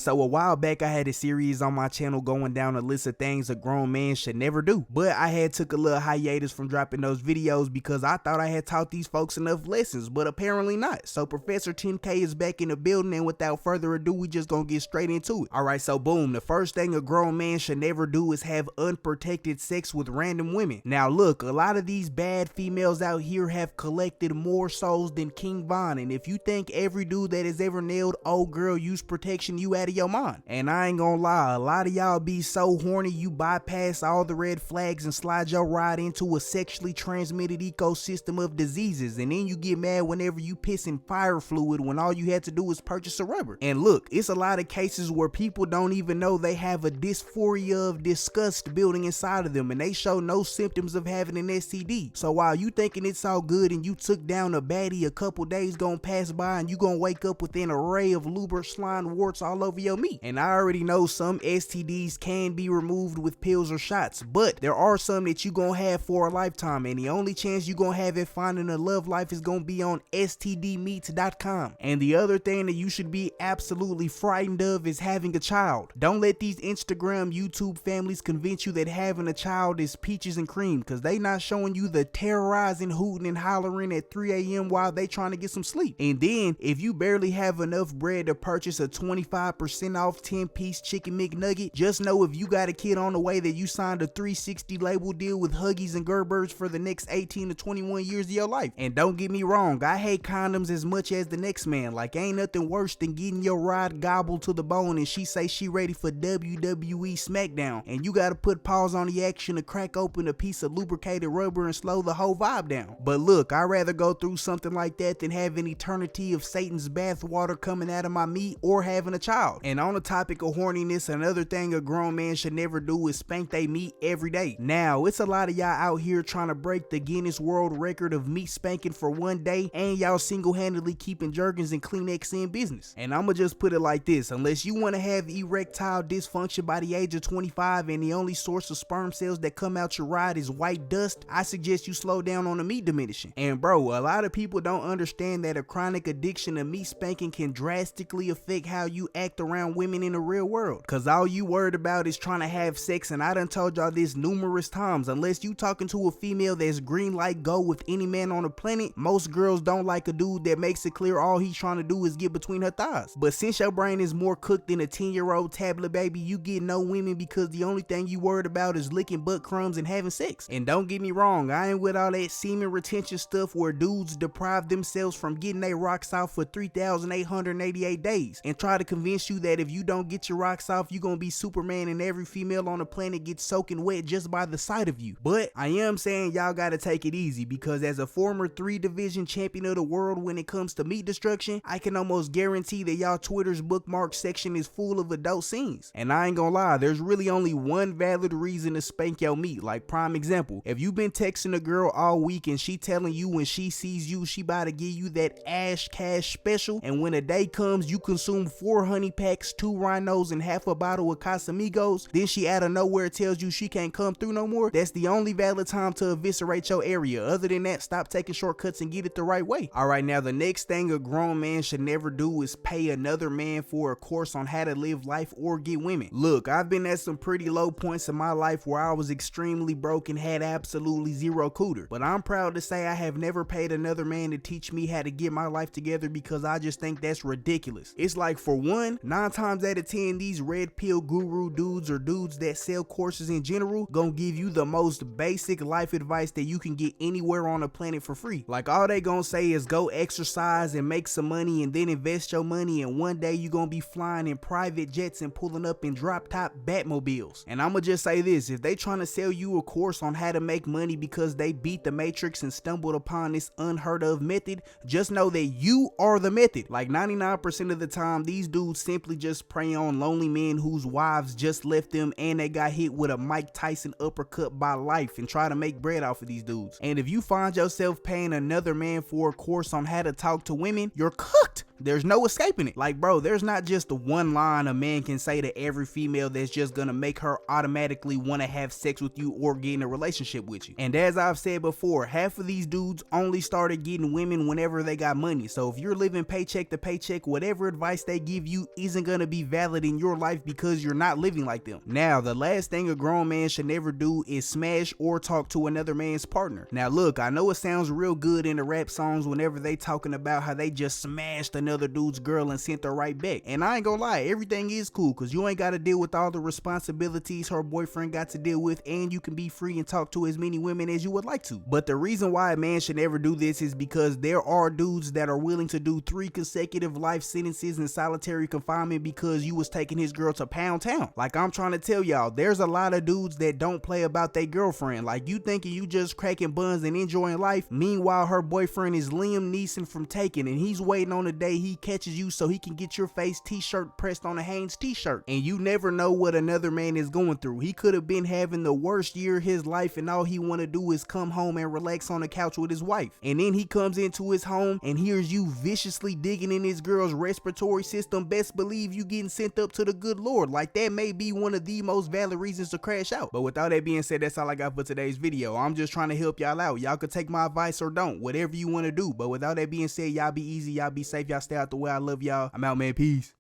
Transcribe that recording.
So a while back I had a series on my channel going down a list of things a grown man should never do, but I had took a little hiatus from dropping those videos because I thought I had taught these folks enough lessons, but apparently not. So Professor 10K is back in the building, and without further ado, we just gonna get straight into it. Alright, so boom, the first thing a grown man should never do is have unprotected sex with random women. Now look, a lot of these bad females out here have collected more souls than King Von, and if you think every dude that has ever nailed old girl use protection, you out of your mind. And I ain't gonna lie, a lot of y'all be so horny you bypass all the red flags and slide your ride into a sexually transmitted ecosystem of diseases, and then you get mad whenever you piss in fire fluid when all you had to do was purchase a rubber. And look, it's a lot of cases where people don't even know they have a dysphoria of disgust building inside of them, and they show no symptoms of having an STD. So while you thinking it's all good and you took down a baddie, a couple days gonna pass by and you gonna wake up with an array of luber slime warts all over your meat. And I already know some STDs can be removed with pills or shots, but there are some that you gonna have for a lifetime, and the only chance you gonna have at finding a love life is gonna be on STDmeats.com. And the other thing that you should be absolutely frightened of is having a child. Don't let these Instagram, YouTube families convince you that having a child is peaches and cream, because they not showing you the terrorizing, hooting and hollering at 3 a.m. while they trying to get some sleep. And then if you barely have enough bread to purchase a 25% off 10-piece chicken McNugget, just know if you got a kid on the way that you signed a 360 label deal with Huggies and Gerbers for the next 18 to 21 years of your life. And don't get me wrong, I hate condoms as much as the next man. Like, ain't nothing worse than getting your rod gobbled to the bone and she say she ready for WWE SmackDown, and you gotta put pause on the action to crack open a piece of lubricated rubber and slow the whole vibe down. But look, I'd rather go through something like that than have an eternity of Satan's bathwater coming out of my meat or having a child. And on the topic of horniness, another thing a grown man should never do is spank they meat every day. Now, it's a lot of y'all out here trying to break the Guinness World Record of meat spanking for one day, and y'all single-handedly keeping Jergens and Kleenex in business. And I'ma just put it like this: unless you want to have erectile dysfunction by the age of 25 and the only source of sperm cells that come out your ride is white dust, I suggest you slow down on the meat diminishing. And bro, a lot of people don't understand that a chronic addiction to meat spanking can drastically affect how you act around women in the real world, cause all you worried about is trying to have sex. And I done told y'all this numerous times, unless you talking to a female that's green light go with any man on the planet, most girls don't like a dude that makes it clear all he's trying to do is get between her thighs. But since your brain is more cooked than a 10-year-old tablet baby, you get no women because the only thing you worried about is licking butt crumbs and having sex. And don't get me wrong, I ain't with all that semen retention stuff where dudes deprive themselves from getting their rocks off for 3,888 days and try to convince you that if you don't get your rocks off, you gonna be Superman and every female on the planet gets soaking wet just by the sight of you. But I am saying y'all gotta take it easy, because as a former 3-division champion of the world when it comes to meat destruction, I can almost guarantee that y'all Twitter's bookmark section is full of adult scenes. And I ain't gonna lie, there's really only one valid reason to spank your meat. Like, prime example, if you've been texting a girl all week and she telling you when she sees you she about to give you that Ash Cash special, and when a day comes you consume 4 honey packs, 2 rhinos and half a bottle of Casamigos, then she out of nowhere tells you she can't come through no more, that's the only valid time to eviscerate your area. Other than that, stop taking shortcuts and get it the right way. Alright, now the next thing a grown man should never do is pay another man for a course on how to live life or get women. Look, I've been at some pretty low points in my life where I was extremely broke and had absolutely zero cooter, but I'm proud to say I have never paid another man to teach me how to get my life together, because I just think that's ridiculous. It's like, for one, 9 times out of 10 these red pill guru dudes or dudes that sell courses in general gonna give you the most basic life advice that you can get anywhere on the planet for free. Like, all they gonna say is go exercise and make some money and then invest your money, and one day you gonna be flying in private jets and pulling up in drop top Batmobiles. And I'ma just say this: if they trying to sell you a course on how to make money because they beat the Matrix and stumbled upon this unheard of method, just know that you are the method. Like, 99% of the time these dudes simply just prey on lonely men whose wives just left them and they got hit with a Mike Tyson uppercut by life and try to make bread off of these dudes. And if you find yourself paying another man for a course on how to talk to women, you're cooked. There's no escaping it. Like, bro, there's not just the one line a man can say to every female that's just gonna make her automatically want to have sex with you or get in a relationship with you. And as I've said before, half of these dudes only started getting women whenever they got money. So if you're living paycheck to paycheck, whatever advice they give you isn't gonna be valid in your life because you're not living like them. Now, the last thing a grown man should never do is smash or talk to another man's partner. Now look, I know it sounds real good in the rap songs whenever they talking about how they just smashed another dude's girl and sent her right back. And I ain't gonna lie, everything is cool because you ain't gotta deal with all the responsibilities her boyfriend got to deal with, and you can be free and talk to as many women as you would like to. But the reason why a man should never do this is because there are dudes that are willing to do 3 consecutive life sentences in solitary confinement because you was taking his girl to Pound Town. Like, I'm trying to tell y'all, there's a lot of dudes that don't play about their girlfriend. Like, you thinking you just cracking buns and enjoying life, meanwhile her boyfriend is Liam Neeson from Taken, and he's waiting on the day he catches you so he can get your face t-shirt pressed on a Hanes t-shirt. And you never know what another man is going through. He could have been having the worst year of his life and all he want to do is come home and relax on the couch with his wife. And then he comes into his home and hears you viciously digging in his girl's respiratory system. Best believe you getting sent up to the good Lord. Like, that may be one of the most valid reasons to crash out. But with all that being said, that's all I got for today's video. I'm just trying to help y'all out. Y'all could take my advice or don't, whatever you want to do. But with all that being said, y'all be easy, y'all be safe, y'all stay out the way. I love y'all. I'm out, man. Peace.